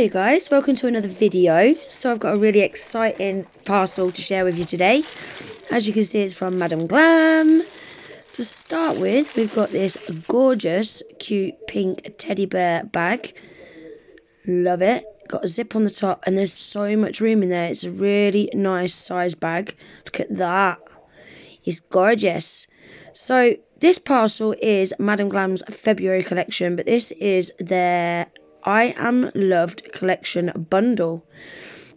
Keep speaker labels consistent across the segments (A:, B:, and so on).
A: Hi guys, welcome to another video. So I've got a really exciting parcel to share with you today. As you can see, it's from Madam Glam. To start with, we've got this gorgeous, cute pink teddy bear bag. Love it. Got a zip on the top and there's so much room in there. It's a really nice size bag. Look at that. It's gorgeous. So this parcel is Madam Glam's February collection, but this is their I Am Loved collection bundle.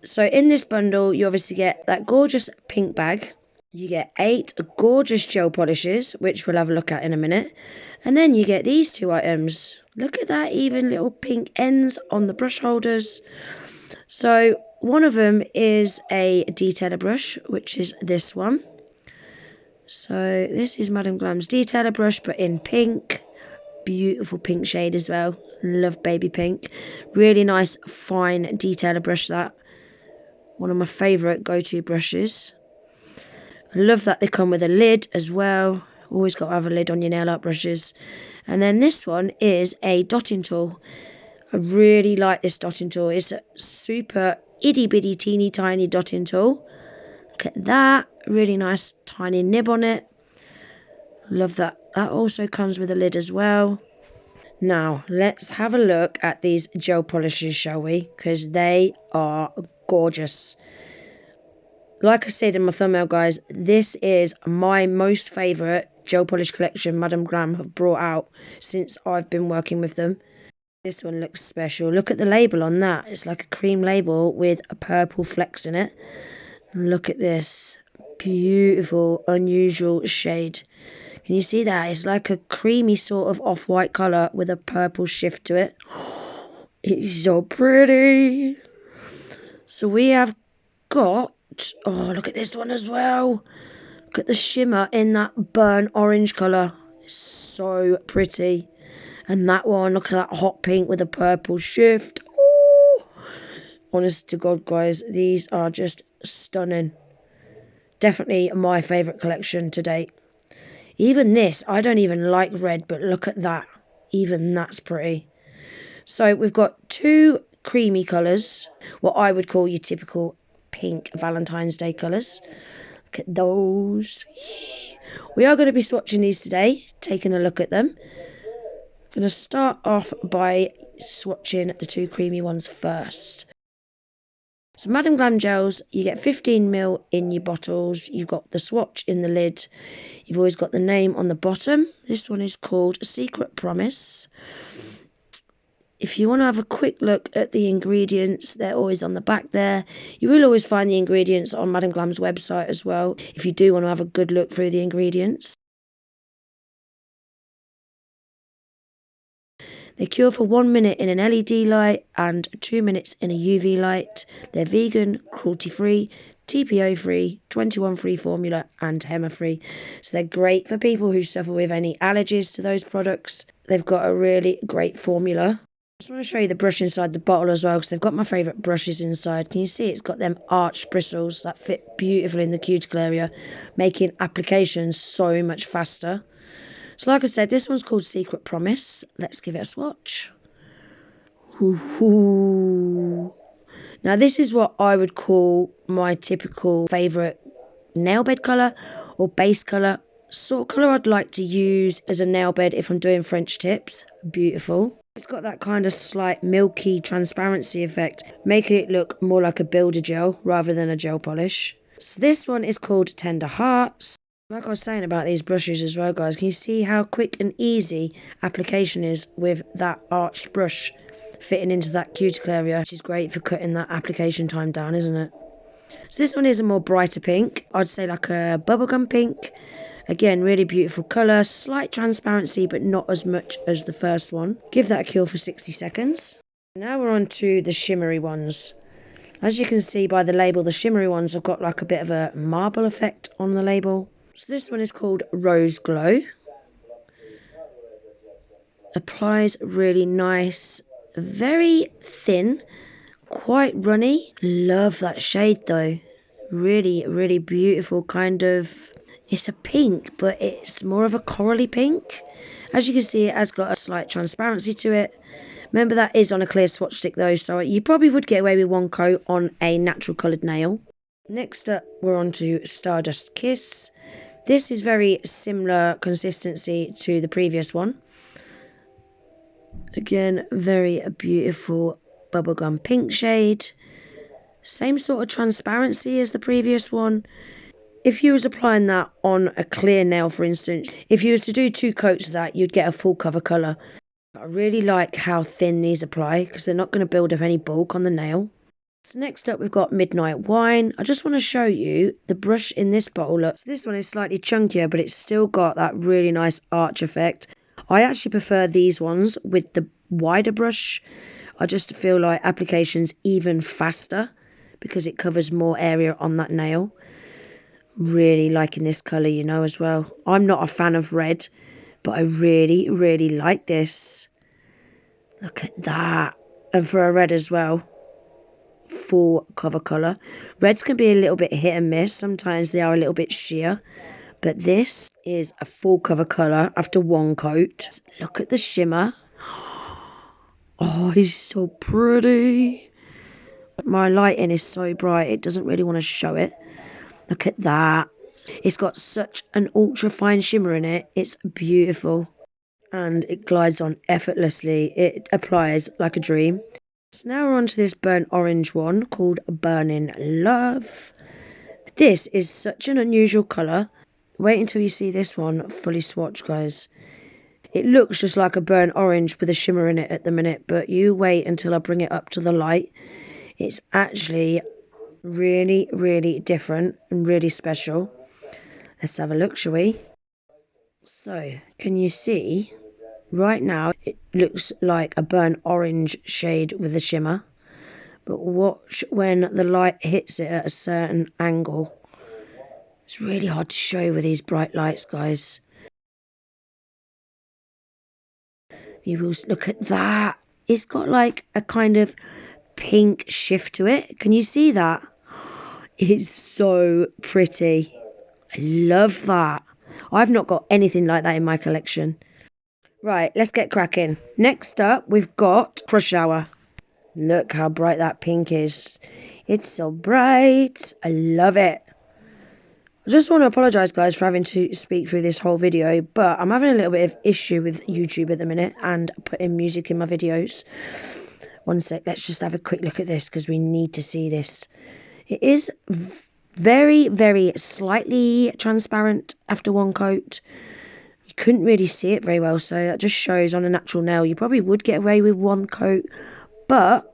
A: So in this bundle, you obviously get that gorgeous pink bag. You get 8 gorgeous gel polishes, which we'll have a look at in a minute. And then you get these 2 items. Look at that, even little pink ends on the brush holders. So one of them is a detailer brush, which is this one. So this is Madam Glam's detailer brush, but in pink. Beautiful pink shade as well. Love baby pink. Really nice fine detailer brush, that. One of my favourite go-to brushes. I love that they come with a lid as well. Always got to have a lid on your nail art brushes. And then this one is a dotting tool. I really like this dotting tool. It's a super itty bitty teeny tiny dotting tool. Look at that. Really nice tiny nib on it. Love that. That also comes with a lid as well. Now, let's have a look at these gel polishes, shall we? Because they are gorgeous. Like I said in my thumbnail, guys, this is my most favourite gel polish collection Madam Glam have brought out since I've been working with them. This one looks special. Look at the label on that. It's like a cream label with a purple flecks in it. Look at this. Beautiful, unusual shade. Can you see that? It's like a creamy sort of off-white colour with a purple shift to it. It's so pretty. So we have got... Oh, look at this one as well. Look at the shimmer in that burnt orange colour. It's so pretty. And that one, look at that hot pink with a purple shift. Oh, honest to God, guys, these are just stunning. Definitely my favourite collection to date. Even this, I don't even like red, but look at that. Even that's pretty. So we've got 2 creamy colours, what I would call your typical pink Valentine's Day colours. Look at those. We are going to be swatching these today, taking a look at them. I'm going to start off by swatching the 2 creamy ones first. So Madam Glam gels, you get 15ml in your bottles. You've got the swatch in the lid. You've always got the name on the bottom. This one is called Secret Promise. If you want to have a quick look at the ingredients, they're always on the back there. You will always find the ingredients on Madam Glam's website as well, if you do want to have a good look through the ingredients. They cure for 1 minute in an LED light and 2 minutes in a UV light. They're vegan, cruelty-free, TPO-free, 21-free formula and Hema-free. So they're great for people who suffer with any allergies to those products. They've got a really great formula. I just want to show you the brush inside the bottle as well, because they've got my favourite brushes inside. Can you see it's got them arched bristles that fit beautifully in the cuticle area, making application so much faster. So like I said, this one's called Secret Promise. Let's give it a swatch. Ooh. Now this is what I would call my typical favourite nail bed colour or base colour. Sort of colour I'd like to use as a nail bed if I'm doing French tips. Beautiful. It's got that kind of slight milky transparency effect, making it look more like a builder gel rather than a gel polish. So this one is called Tender Hearts. Like I was saying about these brushes as well, guys, can you see how quick and easy application is with that arched brush fitting into that cuticle area, which is great for cutting that application time down, isn't it? So this one is a more brighter pink. I'd say like a bubblegum pink. Again, really beautiful colour, slight transparency, but not as much as the first one. Give that a cure for 60 seconds. Now we're on to the shimmery ones. As you can see by the label, the shimmery ones have got like a bit of a marble effect on the label. So this one is called Rose Glow. Applies really nice, very thin, quite runny. Love that shade though. Really, really beautiful kind of It's a pink, but it's more of a corally pink. As you can see, it has got a slight transparency to it. Remember, that is on a clear swatch stick though, so you probably would get away with one coat on a natural coloured nail. Next up, we're on to Stardust Kiss. This is very similar consistency to the previous one. Again, very beautiful bubblegum pink shade. Same sort of transparency as the previous one. If you was applying that on a clear nail, for instance, if you was to do 2 coats of that, you'd get a full cover colour. I really like how thin these apply because they're not going to build up any bulk on the nail. So next up, we've got Midnight Wine. I just want to show you the brush in this bottle. Look, so this one is slightly chunkier, but it's still got that really nice arch effect. I actually prefer these ones with the wider brush. I just feel like application's even faster because it covers more area on that nail. Really liking this colour, you know, as well. I'm not a fan of red, but I really, really like this. Look at that. And for a red as well, full cover colour. Reds can be a little bit hit and miss. Sometimes they are a little bit sheer. But this is a full cover colour after 1 coat. Look at the shimmer. Oh, he's so pretty. My lighting is so bright, it doesn't really want to show it. Look at that. It's got such an ultra fine shimmer in it. It's beautiful. And it glides on effortlessly. It applies like a dream. So now we're on to this burnt orange one called Burning Love. This is such an unusual colour. Wait until you see this one fully swatched, guys. It looks just like a burnt orange with a shimmer in it at the minute, but you wait until I bring it up to the light. It's actually really, really different and really special. Let's have a look, shall we? So, can you see? Right now, it looks like a burnt orange shade with a shimmer. But watch when the light hits it at a certain angle. It's really hard to show with these bright lights, guys. You will look at that. It's got like a kind of pink shift to it. Can you see that? It's so pretty. I love that. I've not got anything like that in my collection. Right, let's get cracking. Next up, we've got Crush Hour. Look how bright that pink is. It's so bright. I love it. I just want to apologise, guys, for having to speak through this whole video, but I'm having a little bit of issue with YouTube at the minute and putting music in my videos. One sec, let's just have a quick look at this because we need to see this. It is very, very slightly transparent after 1 coat. You couldn't really see it very well, so that just shows on a natural nail you probably would get away with 1 coat, but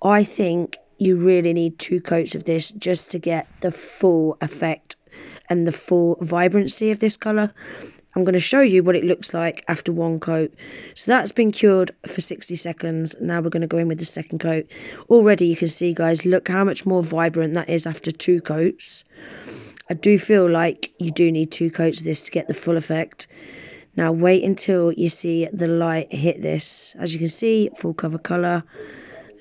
A: I think you really need 2 coats of this just to get the full effect and the full vibrancy of this colour. I'm going to show you what it looks like after 1 coat. So that's been cured for 60 seconds. Now we're going to go in with the 2nd coat. Already you can see, guys, look how much more vibrant that is after 2 coats. I do feel like you do need 2 coats of this to get the full effect. Now wait until you see the light hit this. As you can see, full cover colour.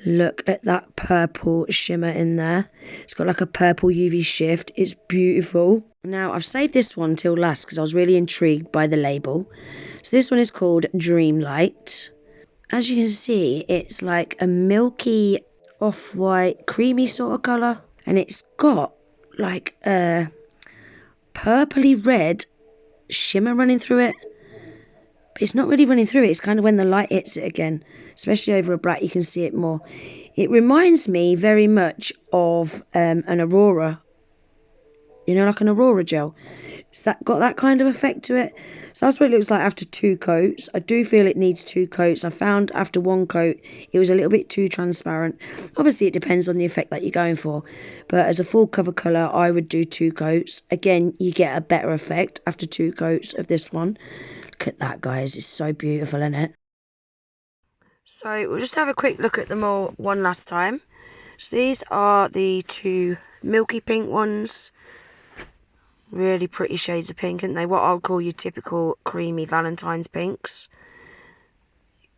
A: Look at that purple shimmer in there. It's got like a purple UV shift. It's beautiful. Now, I've saved this one till last because I was really intrigued by the label. So this one is called Dreamlight. As you can see, it's like a milky, off-white, creamy sort of colour. And it's got like a purpley red shimmer running through it. But it's not really running through it. It's kind of when the light hits it again. Especially over a black, you can see it more. It reminds me very much of an Aurora. You know, like an Aurora gel. It's got that kind of effect to it. So that's what it looks like after 2 coats. I do feel it needs 2 coats. I found after 1 coat, it was a little bit too transparent. Obviously, it depends on the effect that you're going for. But as a full cover colour, I would do 2 coats. Again, you get a better effect after 2 coats of this one. Look at that, guys. It's so beautiful, isn't it? So we'll just have a quick look at them all one last time. So these are the 2 milky pink ones. Really pretty shades of pink, aren't they? What I'll call your typical creamy Valentine's pinks.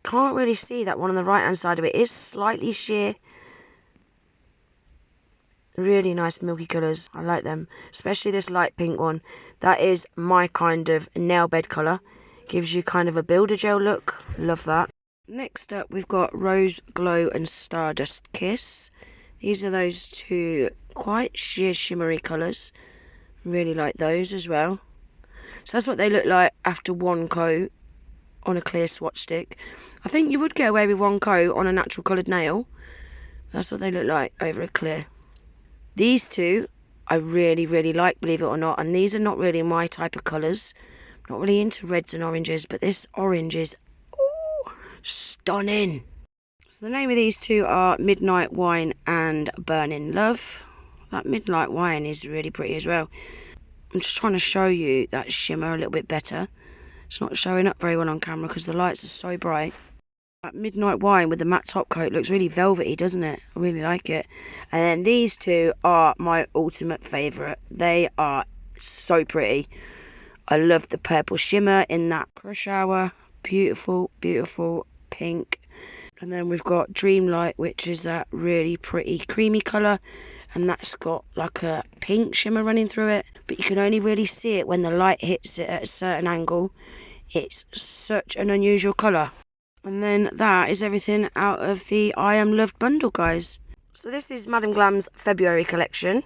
A: Can't really see that one on the right hand side of it. It is slightly sheer. Really nice milky colours. I like them. Especially this light pink one. That is my kind of nail bed colour. Gives you kind of a builder gel look. Love that. Next up, we've got Rose Glow and Stardust Kiss. These are those two quite sheer shimmery colours. Really like those as well. So that's what they look like after one coat on a clear swatch stick. I think you would get away with one coat on a natural coloured nail. That's what they look like over a clear. These two I really, really like, believe it or not. And these are not really my type of colours. Not really into reds and oranges, but this orange is stunning. So the name of these two are Midnight Wine and Burning Love. That Midnight Wine is really pretty as well. I'm just trying to show you that shimmer a little bit better. It's not showing up very well on camera because the lights are so bright. That Midnight Wine with the matte top coat looks really velvety, doesn't it? I really like it. And then these two are my ultimate favourite. They are so pretty. I love the purple shimmer in that crush hour. Beautiful, beautiful pink. And then we've got Dreamlight, which is that really pretty creamy colour, and that's got like a pink shimmer running through it, but you can only really see it when the light hits it at a certain angle. It's such an unusual colour. And then that is everything out of the I Am Loved bundle, guys. So this is Madam Glam's February collection.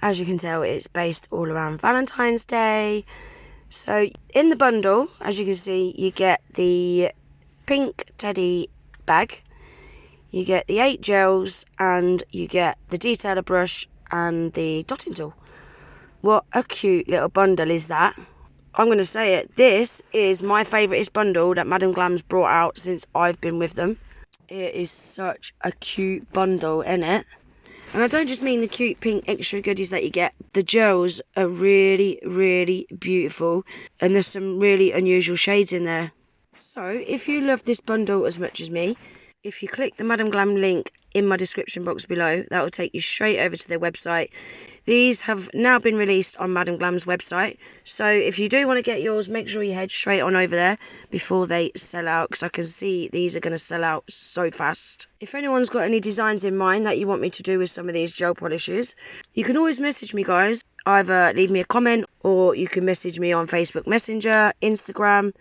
A: As you can tell, it's based all around Valentine's Day. So in the bundle, as you can see, you get the pink teddy bag, you get the 8 gels, and you get the detailer brush and the dotting tool. What a cute little bundle is that. I'm going to say it, this is my favouriteest bundle that Madam Glam's brought out since I've been with them. It is such a cute bundle, isn't it? And I don't just mean the cute pink extra goodies that you get. The gels are really, really beautiful, and there's some really unusual shades in there. So, if you love this bundle as much as me, if you click the Madam Glam link in my description box below, that will take you straight over to their website. These have now been released on Madam Glam's website. So, if you do want to get yours, make sure you head straight on over there before they sell out, because I can see these are going to sell out so fast. If anyone's got any designs in mind that you want me to do with some of these gel polishes, you can always message me, guys. Either leave me a comment, or you can message me on Facebook Messenger, Instagram.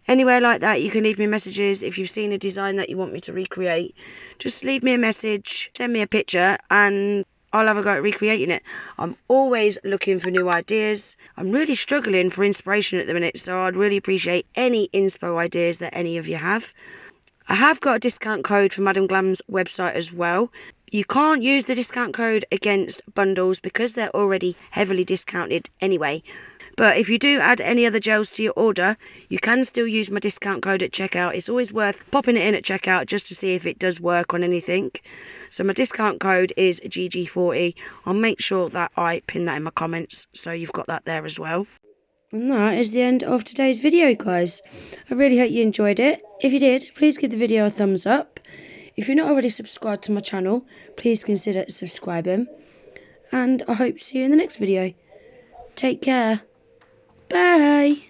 A: Anywhere like that, you can leave me messages. If you've seen a design that you want me to recreate, just leave me a message, send me a picture, and I'll have a go at recreating it. I'm always looking for new ideas. I'm really struggling for inspiration at the minute, so I'd really appreciate any inspo ideas that any of you have. I have got a discount code for Madam Glam's website as well. You can't use the discount code against bundles because they're already heavily discounted anyway. But if you do add any other gels to your order, you can still use my discount code at checkout. It's always worth popping it in at checkout just to see if it does work on anything. So my discount code is GG40. I'll make sure that I pin that in my comments, so you've got that there as well. And that is the end of today's video, guys. I really hope you enjoyed it. If you did, please give the video a thumbs up. If you're not already subscribed to my channel, please consider subscribing. And I hope to see you in the next video. Take care. Bye.